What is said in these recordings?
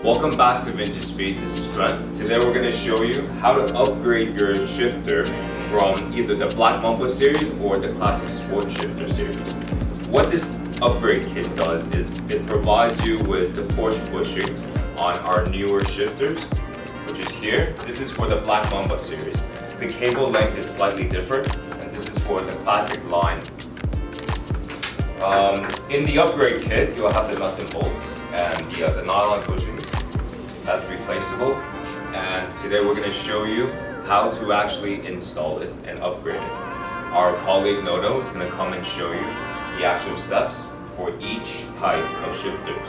Welcome back to Vintage Speed. This is Trent. Today we're going to show you how to upgrade your shifter from either the Black Mamba series or the Classic Sport Shifter series. What this upgrade kit does is it provides you with the Porsche bushing on our newer shifters, which is here. This is for the Black Mamba series. The cable length is slightly different, and this is for the Classic line. In the upgrade kit, you'll have the nuts and bolts and the nylon bushings. That's replaceable. And today we're going to show you how to actually install it and upgrade it. Our colleague Noto is going to come and show you the actual steps for each type of shifters.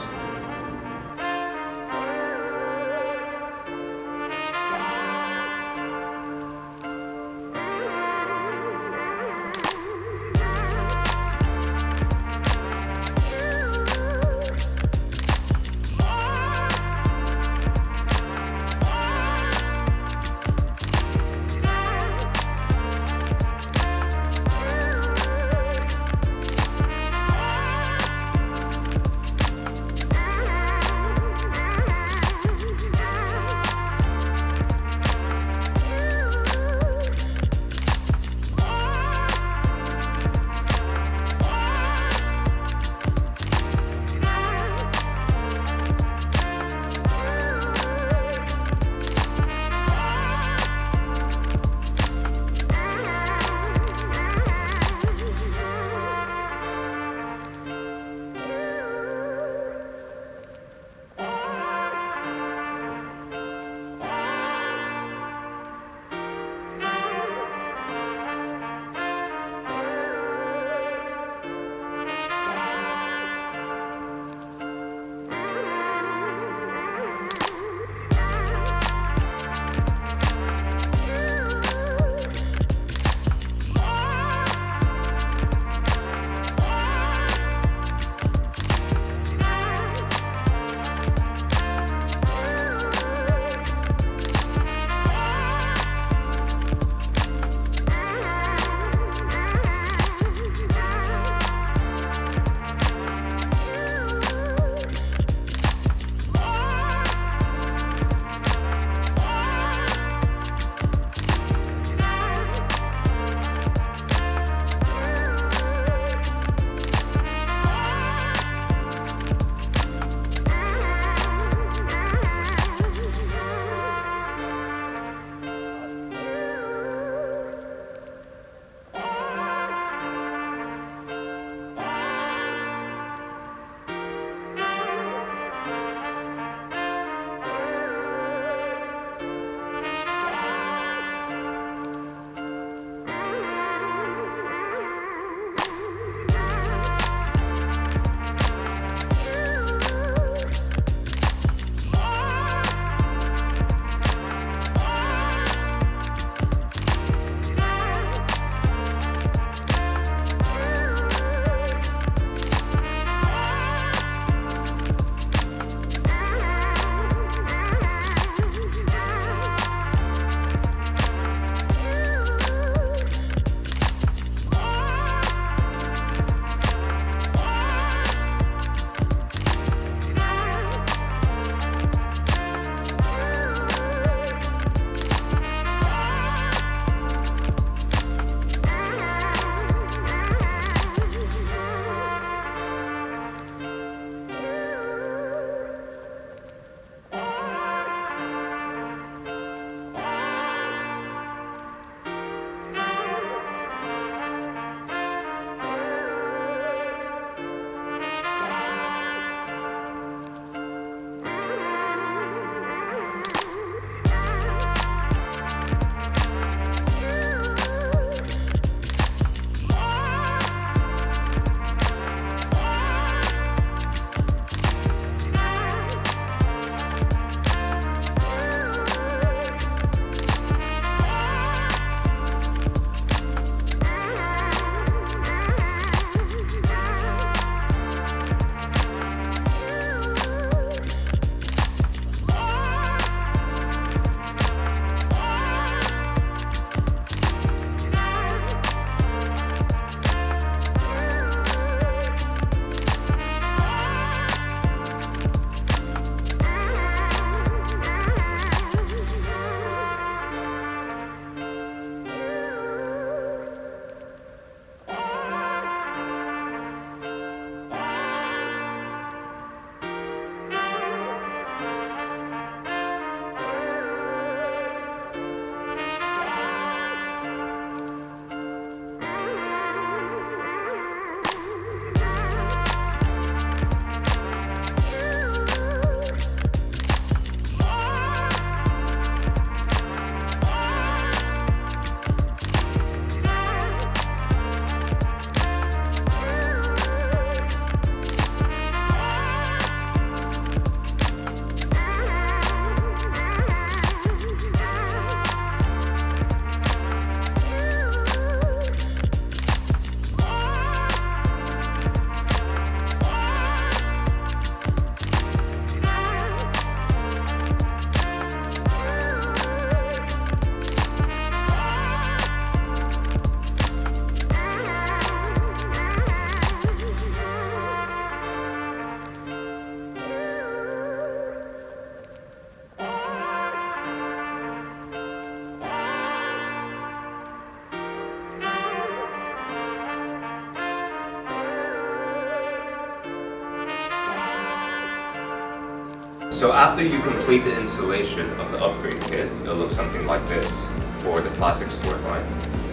So after you complete the installation of the upgrade kit, it'll look something like this for the Classic Sport line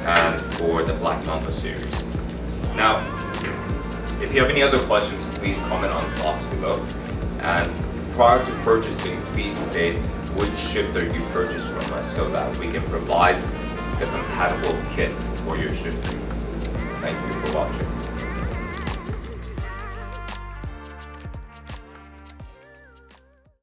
and for the Black Mamba series. Now, if you have any other questions, please comment on the box below. And prior to purchasing, please state which shifter you purchased from us so that we can provide the compatible kit for your shifter. Thank you for watching.